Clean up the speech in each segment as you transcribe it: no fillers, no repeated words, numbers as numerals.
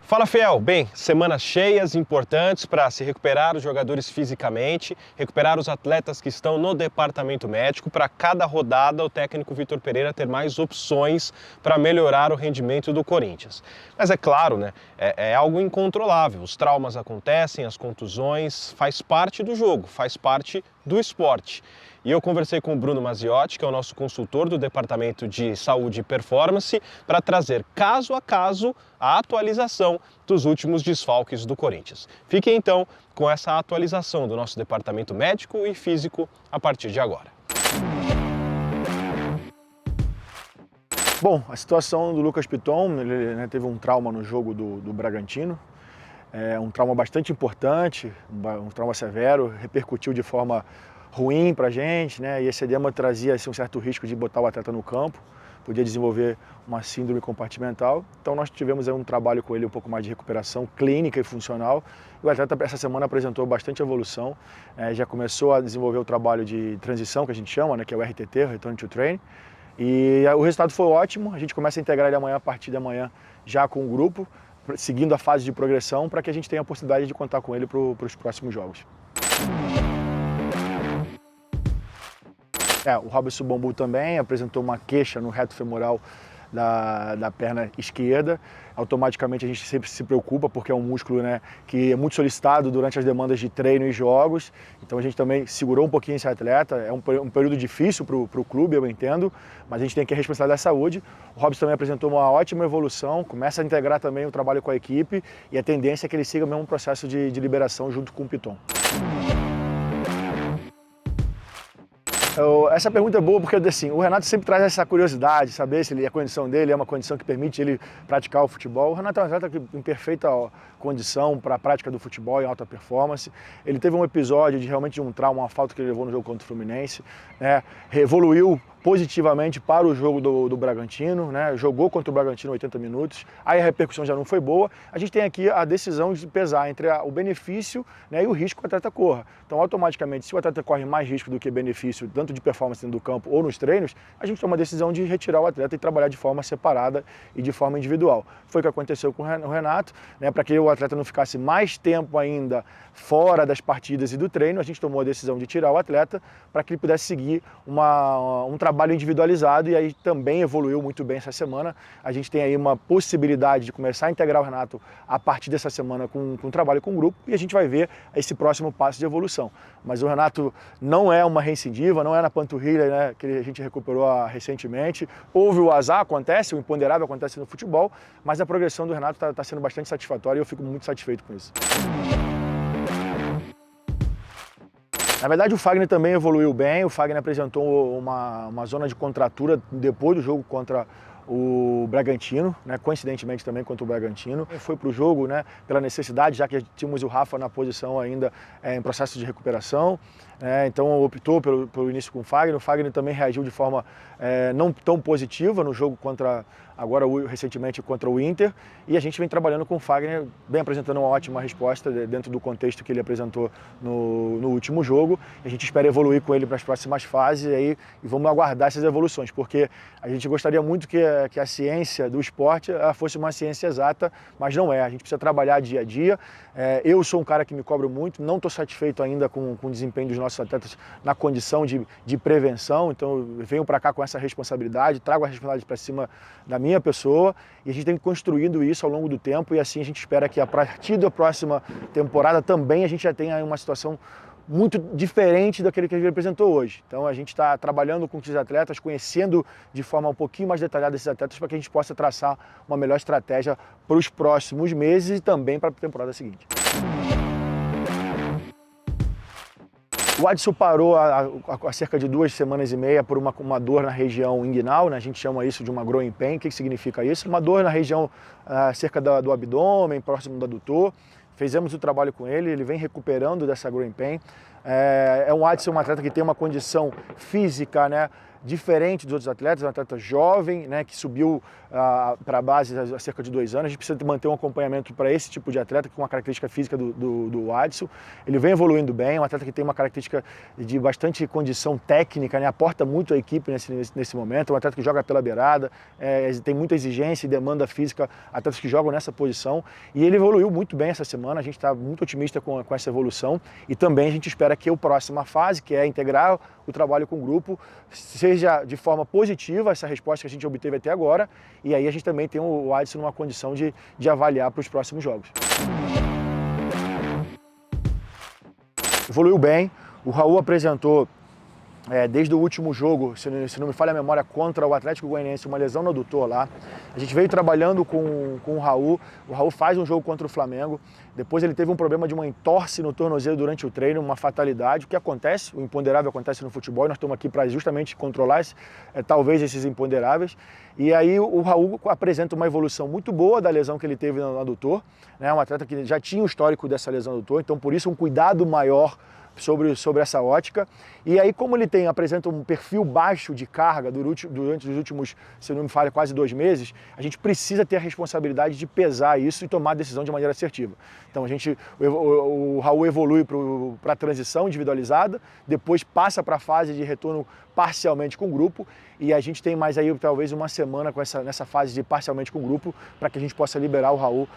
Fala, Fiel! Bem, semanas cheias, importantes para se recuperar os jogadores fisicamente, recuperar os atletas que estão no departamento médico. Para cada rodada, o técnico Vitor Pereira ter mais opções para melhorar o rendimento do Corinthians. Mas é claro, né? É algo incontrolável. Os traumas acontecem, as contusões, faz parte do jogo, faz parte do esporte. E eu conversei com o Bruno Maziotti, que é o nosso consultor do Departamento de Saúde e Performance, para trazer caso a caso a atualização dos últimos desfalques do Corinthians. Fiquem então com essa atualização do nosso Departamento Médico e Físico a partir de agora. Bom, a situação do Lucas Piton, ele teve um trauma no jogo do Bragantino, um trauma bastante importante, um trauma severo, repercutiu de forma ruim pra gente, né? E esse edema trazia assim, um certo risco de botar o atleta no campo, podia desenvolver uma síndrome compartimental. Então nós tivemos aí um trabalho com ele um pouco mais de recuperação clínica e funcional. E o atleta essa semana apresentou bastante evolução, já começou a desenvolver o trabalho de transição que a gente chama, né? Que é o RTT, Return to Training. E o resultado foi ótimo, a gente começa a integrar ele amanhã, a partir de amanhã, já com o grupo, seguindo a fase de progressão, para que a gente tenha a possibilidade de contar com ele para os próximos jogos. O Robson Bambu também apresentou uma queixa no reto femoral da perna esquerda. Automaticamente a gente sempre se preocupa porque é um músculo, né, que é muito solicitado durante as demandas de treino e jogos. Então a gente também segurou um pouquinho esse atleta. É um período difícil para o clube, eu entendo, mas a gente tem que responsabilizar da saúde. O Robson também apresentou uma ótima evolução, começa a integrar também o trabalho com a equipe e a tendência é que ele siga o mesmo processo de liberação junto com o Piton. Essa pergunta é boa porque assim, o Renato sempre traz essa curiosidade, saber se a condição dele é uma condição que permite ele praticar o futebol. O Renato é um atleta em perfeita condição para a prática do futebol em alta performance. Ele teve um episódio de realmente um trauma, uma falta que ele levou no jogo contra o Fluminense, né? Evoluiu positivamente para o jogo do Bragantino, né? Jogou contra o Bragantino 80 minutos, aí a repercussão já não foi boa. A gente tem aqui a decisão de pesar entre o benefício, né, e o risco que o atleta corra. Então, automaticamente, se o atleta corre mais risco do que benefício, tanto de performance dentro do campo ou nos treinos, a gente toma a decisão de retirar o atleta e trabalhar de forma separada e de forma individual. Foi o que aconteceu com o Renato, né, para que o atleta não ficasse mais tempo ainda fora das partidas e do treino, a gente tomou a decisão de tirar o atleta para que ele pudesse seguir um trabalho individualizado e aí também evoluiu muito bem essa semana. A gente tem aí uma possibilidade de começar a integrar o Renato a partir dessa semana com um trabalho com o grupo e a gente vai ver esse próximo passo de evolução. Mas o Renato não é uma recidiva, não é na panturrilha, né, que a gente recuperou recentemente. Houve o azar, acontece, o imponderável acontece no futebol, mas a progressão do Renato está sendo bastante satisfatória e eu fico muito satisfeito com isso. Na verdade, o Fagner também evoluiu bem. O Fagner apresentou uma zona de contratura depois do jogo contra o Bragantino, né, coincidentemente também contra o Bragantino. Foi para o jogo, né, pela necessidade, já que tínhamos o Rafa na posição ainda em processo de recuperação. Então optou pelo início com o Fagner. O Fagner também reagiu de forma não tão positiva no jogo recentemente contra o Inter, e a gente vem trabalhando com o Fagner, bem apresentando uma ótima resposta dentro do contexto que ele apresentou no último jogo. A gente espera evoluir com ele para as próximas fases e vamos aguardar essas evoluções, porque a gente gostaria muito que a ciência do esporte fosse uma ciência exata, mas não é. A gente precisa trabalhar dia a dia. Eu sou um cara que me cobro muito, não estou satisfeito ainda com o desempenho dos nossos atletas na condição de prevenção, então eu venho para cá com essa responsabilidade, trago a responsabilidade para cima da minha pessoa e a gente tem construído isso ao longo do tempo e assim a gente espera que a partir da próxima temporada também a gente já tenha uma situação muito diferente daquele que a gente apresentou hoje. Então a gente está trabalhando com esses atletas, conhecendo de forma um pouquinho mais detalhada esses atletas para que a gente possa traçar uma melhor estratégia para os próximos meses e também para a temporada seguinte. O Adson parou há cerca de 2 semanas e meia por uma dor na região inguinal, né? A gente chama isso de uma growing pain. O que significa isso? Uma dor na região cerca do abdômen, próximo do adutor. Fizemos o trabalho com ele, ele vem recuperando dessa growing pain. O Adson é um atleta que tem uma condição física, né, diferente dos outros atletas, é um atleta jovem, né, que subiu para a base há cerca de 2 anos. A gente precisa manter um acompanhamento para esse tipo de atleta, com uma característica física do Adson. Ele vem evoluindo bem, é um atleta que tem uma característica de bastante condição técnica, né, aporta muito a equipe nesse momento, é um atleta que joga pela beirada, tem muita exigência e demanda física, atletas que jogam nessa posição, e ele evoluiu muito bem essa semana, a gente está muito otimista com essa evolução, e também a gente espera que a próxima fase, que é integrar o trabalho com o grupo, seja de forma positiva essa resposta que a gente obteve até agora, e aí a gente também tem o Adson numa condição de avaliar para os próximos jogos. Evoluiu bem, o Raul apresentou desde o último jogo, se não me falha a memória, contra o Atlético Goianiense, uma lesão no adutor lá. A gente veio trabalhando com o Raul faz um jogo contra o Flamengo, depois ele teve um problema de uma entorse no tornozelo durante o treino, uma fatalidade, o que acontece, o imponderável acontece no futebol, e nós estamos aqui para justamente controlar talvez esses imponderáveis. E aí o Raul apresenta uma evolução muito boa da lesão que ele teve no adutor, né? Um atleta que já tinha o histórico dessa lesão no adutor, então por isso um cuidado maior sobre essa ótica. E aí, como ele apresenta um perfil baixo de carga durante os últimos, se não me falha, quase 2 meses, a gente precisa ter a responsabilidade de pesar isso e tomar a decisão de maneira assertiva. Então o Raul evolui para a transição individualizada, depois passa para a fase de retorno parcialmente com o grupo, e a gente tem mais aí talvez uma semana nessa fase de parcialmente com o grupo, para que a gente possa liberar o Raul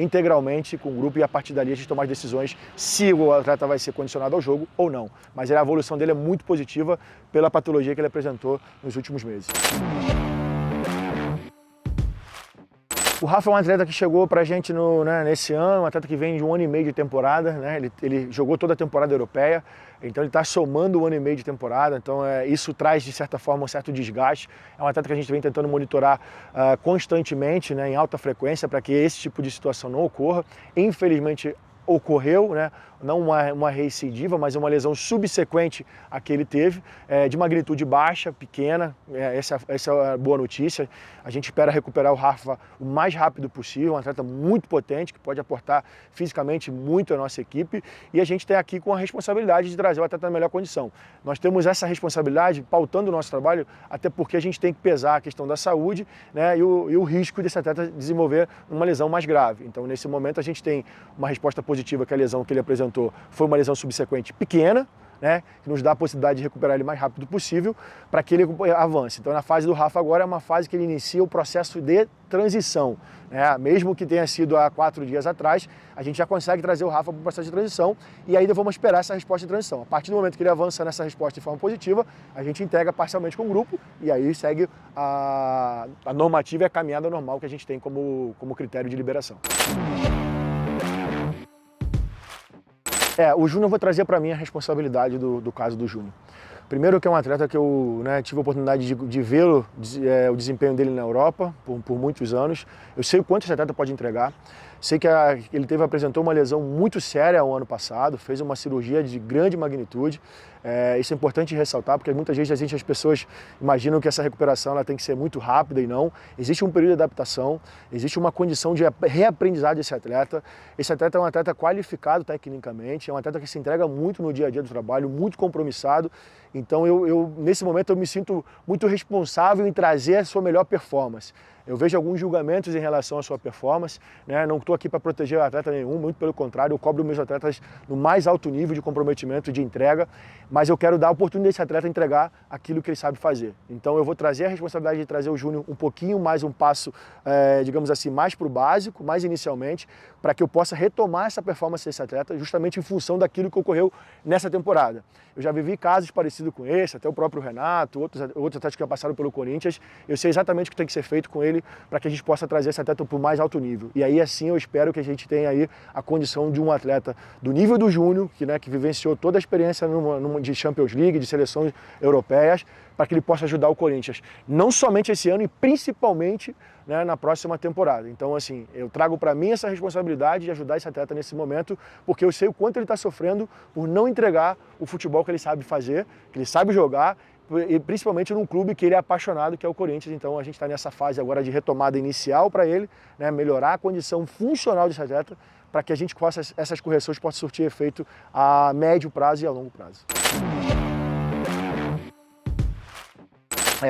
integralmente com o grupo, e a partir dali a gente tomar as decisões se o atleta vai ser condicionado ao jogo ou não. Mas a evolução dele é muito positiva pela patologia que ele apresentou nos últimos meses. O Rafa é um atleta que chegou pra gente nesse ano, um atleta que vem de 1 ano e meio de temporada, né? Ele jogou toda a temporada europeia, então ele está somando 1 ano e meio de temporada, então isso traz de certa forma um certo desgaste. É um atleta que a gente vem tentando monitorar constantemente, né, em alta frequência, para que esse tipo de situação não ocorra. Infelizmente ocorreu, né? Não uma recidiva, mas uma lesão subsequente à que ele teve, de magnitude baixa, pequena. Essa é a boa notícia. A gente espera recuperar o Rafa o mais rápido possível, um atleta muito potente, que pode aportar fisicamente muito à nossa equipe, e a gente está aqui com a responsabilidade de trazer o atleta na melhor condição. Nós temos essa responsabilidade pautando o nosso trabalho, até porque a gente tem que pesar a questão da saúde, né, e o risco desse atleta desenvolver uma lesão mais grave. Então, nesse momento, a gente tem uma resposta positiva, que a lesão que ele apresentou foi uma lesão subsequente pequena, né, que nos dá a possibilidade de recuperar ele o mais rápido possível para que ele avance. Então, na fase do Rafa agora é uma fase que ele inicia o processo de transição, né? Mesmo que tenha sido há 4 dias atrás, a gente já consegue trazer o Rafa para o processo de transição, e ainda vamos esperar essa resposta de transição. A partir do momento que ele avança nessa resposta de forma positiva, a gente integra parcialmente com o grupo, e aí segue a normativa e a caminhada normal que a gente tem como critério de liberação. O Júnior, eu vou trazer para mim a responsabilidade do caso do Júnior. Primeiro, que é um atleta que eu tive a oportunidade de vê-lo, o desempenho dele na Europa por muitos anos. Eu sei o quanto esse atleta pode entregar. Sei que ele apresentou uma lesão muito séria o ano passado, fez uma cirurgia de grande magnitude. Isso é importante ressaltar, porque muitas vezes as pessoas imaginam que essa recuperação ela tem que ser muito rápida, e não. Existe um período de adaptação, existe uma condição de reaprendizado desse atleta. Esse atleta é um atleta qualificado tecnicamente, é um atleta que se entrega muito no dia a dia do trabalho, muito compromissado. Então, nesse momento, eu me sinto muito responsável em trazer a sua melhor performance. Eu vejo alguns julgamentos em relação à sua performance, né? Não estou aqui para proteger o atleta nenhum, muito pelo contrário, eu cobro meus atletas no mais alto nível de comprometimento, de entrega, mas eu quero dar a oportunidade desse atleta entregar aquilo que ele sabe fazer. Então eu vou trazer a responsabilidade de trazer o Júnior um pouquinho mais, um passo, digamos assim, mais para o básico, mais inicialmente, para que eu possa retomar essa performance desse atleta justamente em função daquilo que ocorreu nessa temporada. Eu já vivi casos parecidos com esse, até o próprio Renato, outros atletas que já passaram pelo Corinthians. Eu sei exatamente o que tem que ser feito com ele para que a gente possa trazer esse atleta para o mais alto nível. E aí, assim, eu espero que a gente tenha aí a condição de um atleta do nível do Júnior, que vivenciou toda a experiência de Champions League, de seleções europeias, para que ele possa ajudar o Corinthians, não somente esse ano e principalmente, né, na próxima temporada. Então, assim, eu trago para mim essa responsabilidade de ajudar esse atleta nesse momento, porque eu sei o quanto ele está sofrendo por não entregar o futebol que ele sabe fazer, que ele sabe jogar, e principalmente num clube que ele é apaixonado, que é o Corinthians. Então a gente está nessa fase agora de retomada inicial para ele, né, melhorar a condição funcional desse atleta, para que a gente possa, essas correções possam surtir efeito a médio prazo e a longo prazo.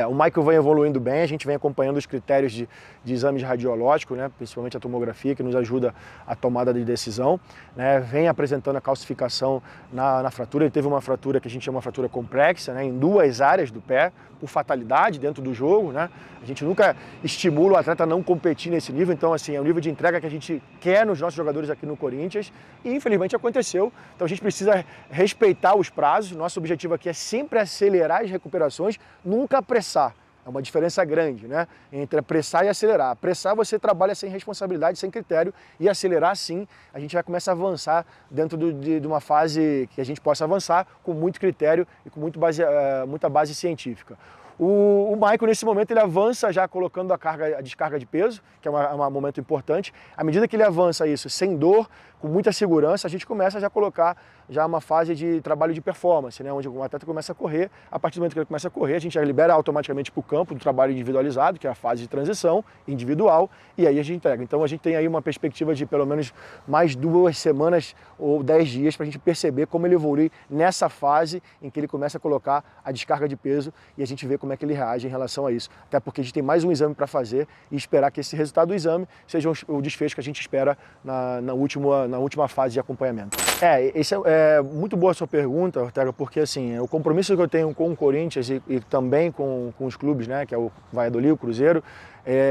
O Michael vem evoluindo bem, a gente vem acompanhando os critérios de exames radiológicos, né, principalmente a tomografia, que nos ajuda a tomada de decisão, né, vem apresentando a calcificação na fratura. Ele teve uma fratura que a gente chama de fratura complexa, né, em 2 áreas do pé, por fatalidade dentro do jogo, né? A gente nunca estimula o atleta a não competir nesse nível, então assim, é o nível de entrega que a gente quer nos nossos jogadores aqui no Corinthians e infelizmente aconteceu. Então a gente precisa respeitar os prazos, nosso objetivo aqui é sempre acelerar as recuperações, nunca apressar. É uma diferença grande, né? Entre apressar e acelerar. Apressar você trabalha sem responsabilidade, sem critério, e acelerar sim, a gente vai começar a avançar dentro de uma fase que a gente possa avançar com muito critério e com muita base científica. O Michael, nesse momento, ele avança já colocando a descarga de peso, que é um momento importante. À medida que ele avança isso sem dor, com muita segurança, a gente começa já a colocar já uma fase de trabalho de performance, né? Onde o atleta começa a correr. A partir do momento que ele começa a correr, a gente já libera automaticamente para o campo do trabalho individualizado, que é a fase de transição individual, e aí a gente entrega. Então a gente tem aí uma perspectiva de pelo menos mais 2 semanas ou 10 dias para a gente perceber como ele evolui nessa fase em que ele começa a colocar a descarga de peso e a gente vê como é que ele reage em relação a isso. Até porque a gente tem mais um exame para fazer e esperar que esse resultado do exame seja o desfecho que a gente espera na última fase de acompanhamento. É muito boa a sua pergunta, Ortega, porque assim, o compromisso que eu tenho com o Corinthians e também com os clubes, né, que é o Valladolid, o Cruzeiro,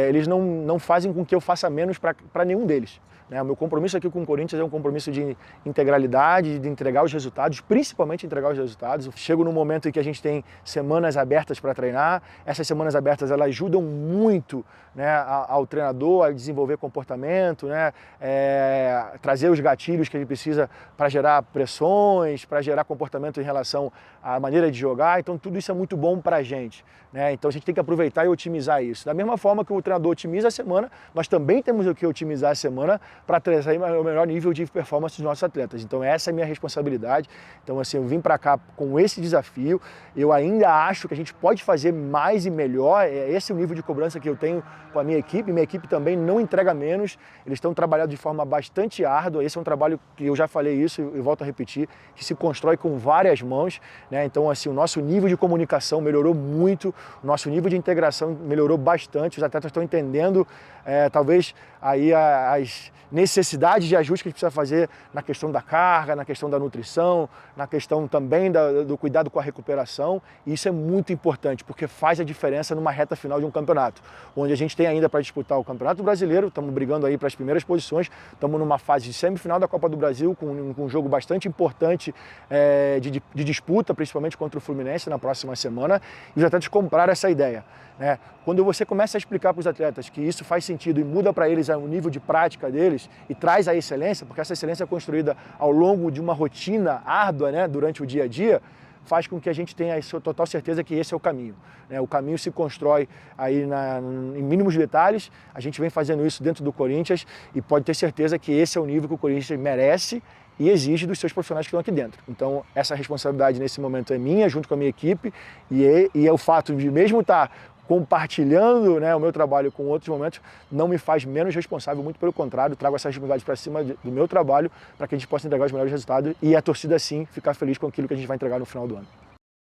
eles não fazem com que eu faça menos para nenhum deles. O meu compromisso aqui com o Corinthians é um compromisso de integralidade, de entregar os resultados, principalmente entregar os resultados. Eu chego num momento em que a gente tem semanas abertas para treinar. Essas semanas abertas elas ajudam muito, né, ao treinador a desenvolver comportamento, né, trazer os gatilhos que ele precisa para gerar pressões, para gerar comportamento em relação à maneira de jogar. Então tudo isso é muito bom para a gente, né? Então a gente tem que aproveitar e otimizar isso. Da mesma forma que o treinador otimiza a semana, nós também temos que otimizar a semana para trazer o melhor nível de performance dos nossos atletas. Então essa é a minha responsabilidade. Então assim, eu vim para cá com esse desafio. Eu ainda acho que a gente pode fazer mais e melhor. Esse é o nível de cobrança que eu tenho com a minha equipe. Minha equipe também não entrega menos. Eles estão trabalhando de forma bastante árdua. Esse é um trabalho que eu já falei isso e volto a repetir, que se constrói com várias mãos, né? Então assim, o nosso nível de comunicação melhorou muito, o nosso nível de integração melhorou bastante. Os atletas estão entendendo talvez aí as necessidades de ajuste que a gente precisa fazer na questão da carga, na questão da nutrição, na questão também do cuidado com a recuperação. E isso é muito importante, porque faz a diferença numa reta final de um campeonato, onde a gente tem ainda para disputar o Campeonato Brasileiro, estamos brigando aí para as primeiras posições, estamos numa fase de semifinal da Copa do Brasil, com um jogo bastante importante de disputa, principalmente contra o Fluminense na próxima semana, e os atletas compraram essa ideia, né? Quando você começa a explicar para os atletas que isso faz sentido e muda para eles o nível de prática deles e traz a excelência, porque essa excelência é construída ao longo de uma rotina árdua, né, durante o dia a dia, faz com que a gente tenha a total certeza que esse é o caminho, né? O caminho se constrói aí em mínimos detalhes. A gente vem fazendo isso dentro do Corinthians e pode ter certeza que esse é o nível que o Corinthians merece e exige dos seus profissionais que estão aqui dentro. Então, essa responsabilidade nesse momento é minha, junto com a minha equipe, e é o fato de mesmo estar compartilhando, né, o meu trabalho com outros momentos, não me faz menos responsável, muito pelo contrário, trago essa responsabilidade para cima do meu trabalho para que a gente possa entregar os melhores resultados e a torcida, sim, ficar feliz com aquilo que a gente vai entregar no final do ano.